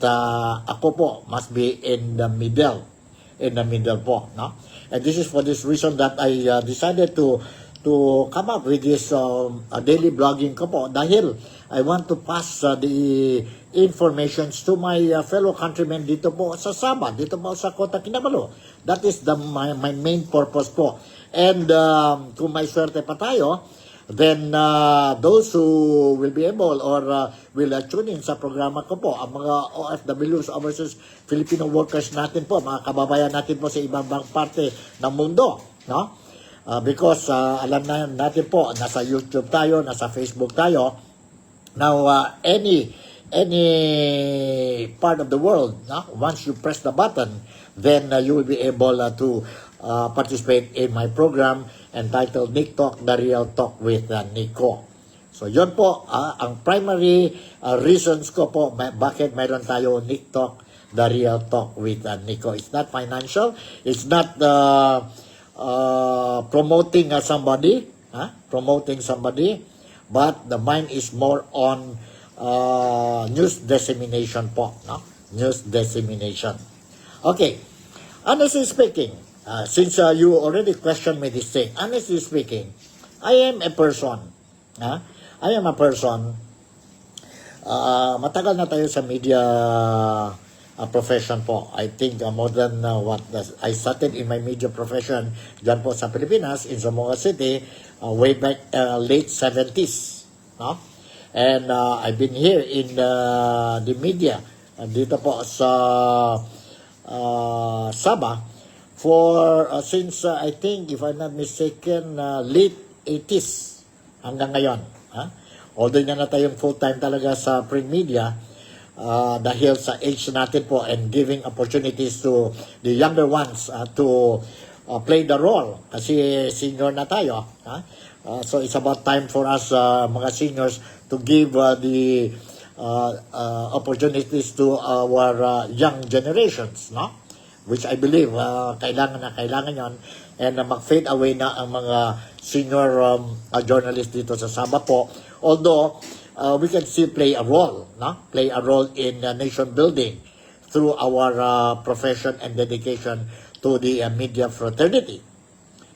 ako po must be in the middle po, no? And this is for this reason that I decided to come up with this daily blogging ko po, dahil I want to pass the informations to my fellow countrymen dito po sa Sabah, dito po sa Kota Kinabalu. That is my main purpose po. And kung may swerte pa tayo, then those who will be able or will tune in sa programa ko po, ang mga OFWs, overseas Filipino workers natin po, mga kababayan natin po sa ibang parte ng mundo, no? Because alam natin po, nasa YouTube tayo, nasa Facebook tayo. Now, any part of the world, no? Once you press the button, then you will be able to participate in my program entitled NikTok, The Real Talk with Nico. So, yun po, ang primary reasons ko po, bakit mayroon tayo NikTok, The Real Talk with Nico. It's not financial, it's not promoting somebody, but the mind is more on news dissemination po, no? News dissemination. Okay, honestly speaking, since you already questioned me this thing, honestly speaking, I am a person, matagal na tayo sa media profession po. I think more than I started in my media profession dyan po sa Pilipinas, in Zamboanga City, way back late 70s. No? And I've been here in the media, dito po sa Sabah, for since I think, if I'm not mistaken, late 80s hanggang ngayon. Although na tayong full-time talaga sa print media, dahil sa age natin po and giving opportunities to the younger ones to play the role. Kasi senior na tayo. So it's about time for us, mga seniors, to give the opportunities to our young generations, no? Which I believe kailangan yon, and mag-fade away na ang mga senior journalists dito sa Sabah po. Although we can still play a role, no? Play a role in nation building through our profession and dedication to the media fraternity.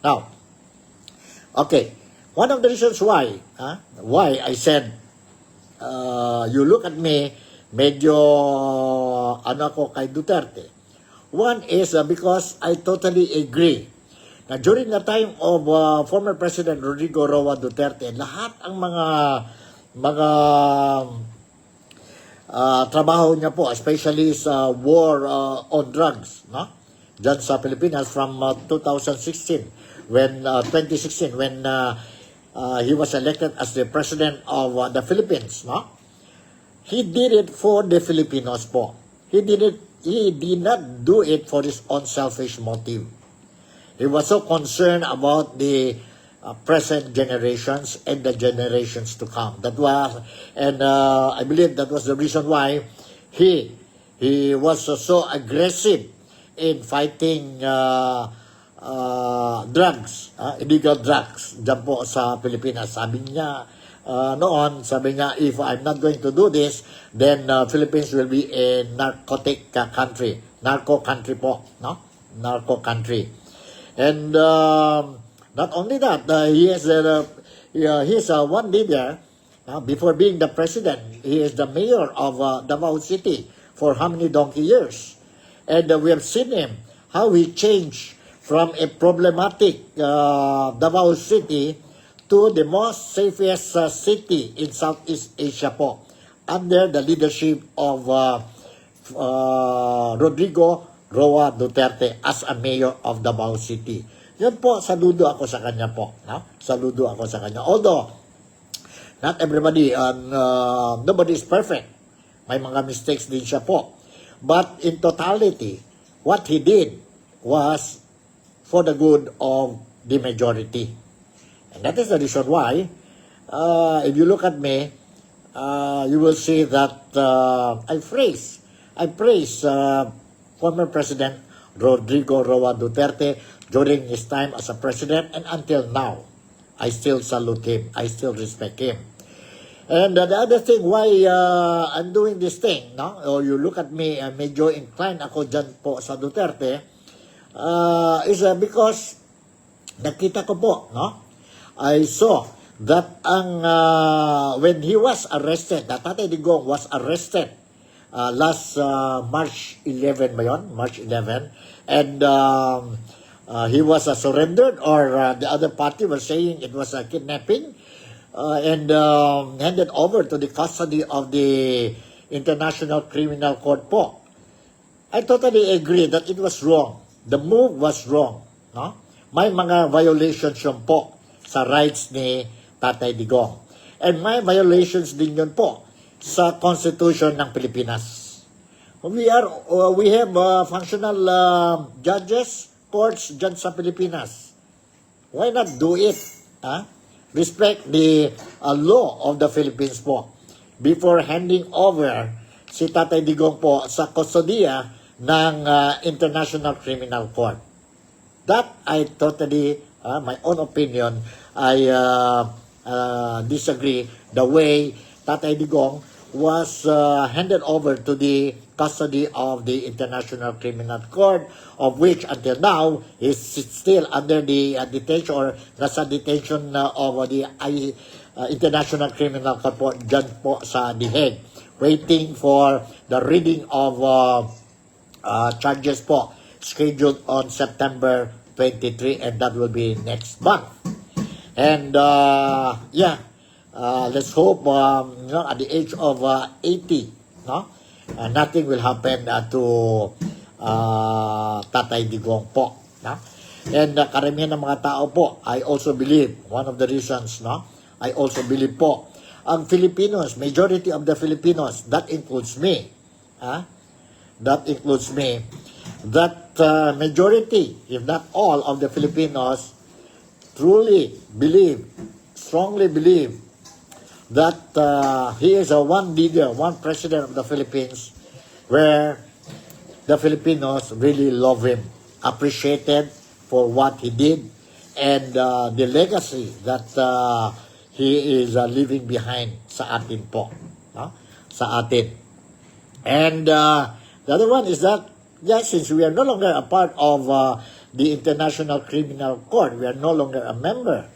Now, okay, one of the reasons why I said you look at me, medyo ako kay Duterte. One is because I totally agree na during the time of former President Rodrigo Roa Duterte, lahat ang mga trabaho niya po, especially sa war on drugs, no? Diyan sa Pilipinas from 2016 when he was elected as the president of the Philippines, no? He did it for the Filipinos po. He did not do it for his own selfish motive. He was so concerned about the present generations and the generations to come. That was, and I believe that was the reason why he was so aggressive in fighting drugs, illegal drugs dyan po sa Pilipinas. Sabi niya noon, if I'm not going to do this, then Philippines will be a narcotic country. Narco country po, no? Narco country. And not only that, he is one leader. Before being the president, he is the mayor of Davao City for how many donkey years? And we have seen him, how he changed from a problematic Davao City to the most safest city in Southeast Asia po, under the leadership of Rodrigo Roa Duterte as a mayor of Davao City. Yun po, saludo ako sa kanya po. No? Saludo ako sa kanya. Although, not everybody, nobody is perfect. May mga mistakes din siya po. But in totality, what he did was for the good of the majority. And that is the reason why, if you look at me, you will see that I praise former President Rodrigo Roa Duterte during his time as a president, and until now, I still salute him. I still respect him. And the other thing why I'm doing this thing, no? Or you look at me, medyo inclined ako dyan po sa Duterte, is because nakita ko po, no? I saw that when he was arrested, that Tatay Digong was arrested last March 11 ba yun? March 11. And he was surrendered, or the other party was saying it was a kidnapping, and handed over to the custody of the International Criminal Court po. I totally agree that it was wrong. The move was wrong. No? May mga violations yun po sa rights ni Tatay Digong. And may violations din yun po sa Constitution ng Pilipinas. We have functional judges, courts dyan sa Pilipinas. Why not do it? Respect the law of the Philippines po before handing over si Tatay Digong po sa kustodiya ng International Criminal Court. That I totally, my own opinion, I disagree the way Tatay Digong was handed over to the custody of the International Criminal Court, of which until now is still under the detention, or nasa detention of the International Criminal Court po, dyan po sa The Hague, waiting for the reading of charges po, scheduled on September 23, and that will be next month. And let's hope at the age of 80, no, nothing will happen to Tatay Digong po. No? And karamihan ng mga tao po, I also believe, one of the reasons, no, I also believe po, ang Filipinos, majority of the Filipinos, that includes me, that majority, if not all of the Filipinos, truly believe, strongly believe, that he is a one leader, one president of the Philippines, where the Filipinos really love him, appreciated for what he did, and the legacy that he is leaving behind sa atin po. No? Sa atin. And the other one is that, yes, since we are no longer a part of the International Criminal Court, we are no longer a member,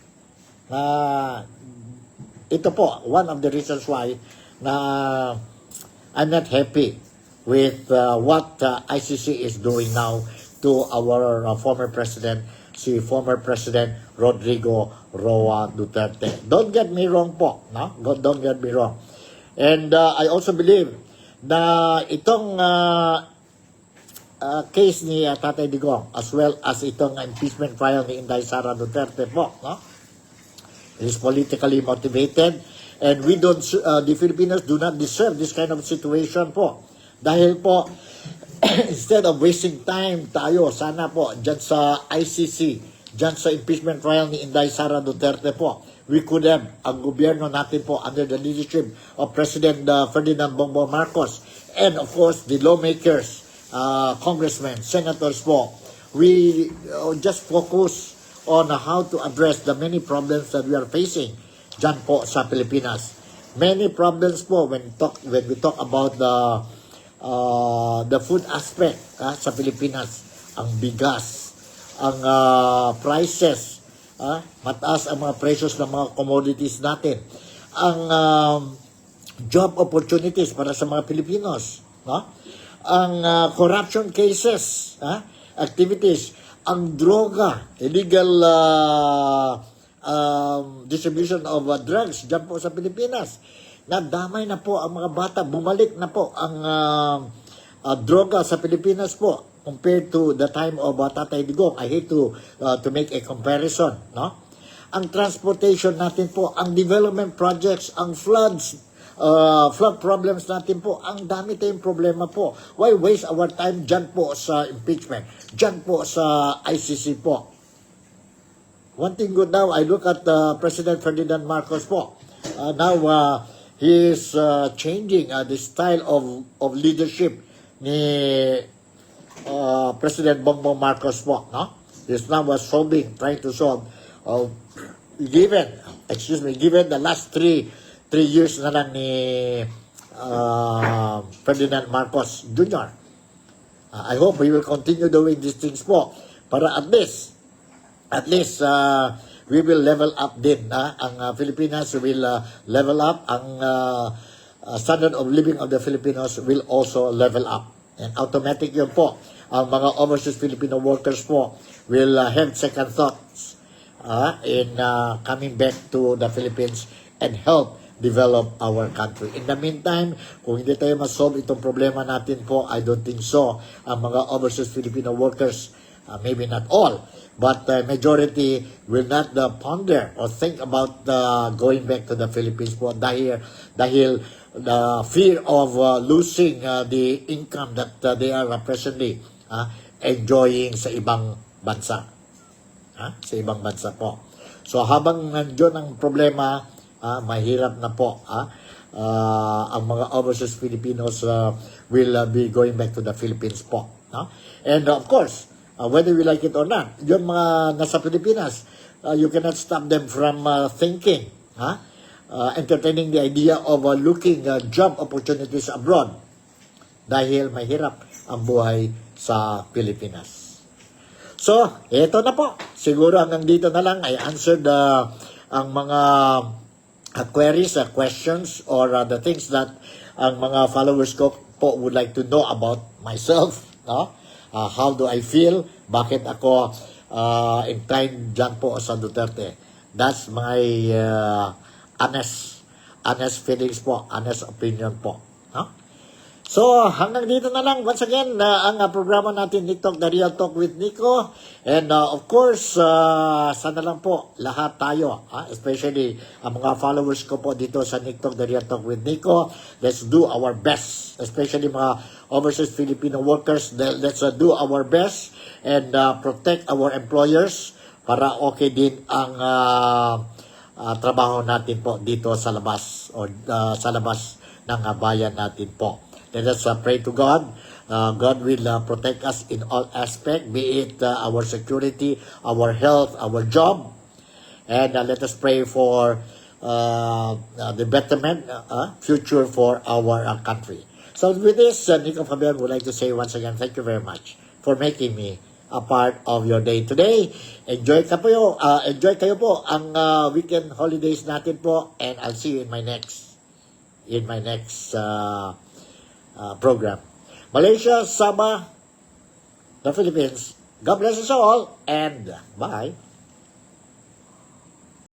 ito po, one of the reasons why na I'm not happy with what ICC is doing now to our former president, si former President Rodrigo Roa Duterte. Don't get me wrong po, no? Don't get me wrong. And I also believe na itong case ni Tatay Digong, as well as itong impeachment trial ni Inday Sara Duterte po, no? It is politically motivated, and the Filipinos do not deserve this kind of situation po. Dahil po, instead of wasting time tayo, sana po, dyan sa ICC, dyan sa impeachment trial ni Inday Sara Duterte po, we could have, ang gobyerno natin po, under the leadership of President Ferdinand Bongbong Marcos, and of course, the lawmakers, congressmen, senators po, we just focus on how to address the many problems that we are facing dyan po sa Pilipinas. Many problems po when we talk about the food aspect sa Pilipinas, ang bigas, ang prices, mataas ang mga precious ng mga commodities natin, ang job opportunities para sa mga Pilipinos, ang corruption cases, activities, ang droga, illegal distribution of drugs dyan po sa Pilipinas. Nadamay na po ang mga bata, bumalik na po ang droga sa Pilipinas po compared to the time of Tatay Digong. I hate to make a comparison, no? Ang transportation natin po, ang development projects, ang flood problems natin po, ang dami tayong problema po. Why waste our time dyan po sa impeachment, dyan po sa ICC po? One thing good now, I look at President Ferdinand Marcos po. Now, he is changing the style of leadership ni President Bongbong Marcos po, no? He is now trying to solve, given the last three years na lang ni Ferdinand Marcos Jr. I hope we will continue doing these things po para at least we will level up din. Ang Filipinas will level up. Ang standard of living of the Filipinos will also level up. And automatic yun po. Ang mga overseas Filipino workers po will have second thoughts in coming back to the Philippines and help develop our country. In the meantime, kung hindi tayo masolve itong problema natin po, I don't think so. Ang mga overseas Filipino workers, maybe not all, but majority will not ponder or think about going back to the Philippines po dahil the fear of losing the income that they are presently enjoying sa ibang bansa. Sa ibang bansa po. So habang nandiyon ang problema, mahirap na po. Ang mga overseas Filipinos will be going back to the Philippines po. And of course, whether we like it or not, yung mga nasa Pilipinas, you cannot stop them from thinking, entertaining the idea of looking job opportunities abroad dahil mahirap ang buhay sa Pilipinas. So, eto na po. Siguro hanggang dito na lang I answered ang mga queries, questions, or the things that ang mga followers ko po would like to know about myself, no? How do I feel? Bakit ako inclined dyan po sa Duterte? That's my honest feelings po, honest opinion po. No? So, hanggang dito na lang. Once again, ang programa natin, NikTok, The Real Talk with Nico. And of course, sana lang po lahat tayo, especially ang mga followers ko po dito sa NikTok, The Real Talk with Nico. Let's do our best, especially mga overseas Filipino workers. Let's do our best and protect our employers para okay din ang trabaho natin po dito sa labas o sa labas ng bayan natin po. Let us pray to God. God will protect us in all aspects, be it our security, our health, our job. And let us pray for the betterment, future for our country. So with this, Nico Fabian would like to say once again, thank you very much for making me a part of your day today. Enjoy kayo po ang weekend holidays natin po, and I'll see you in my next program. Malaysia, Sabah, the Philippines. God bless us all, and bye.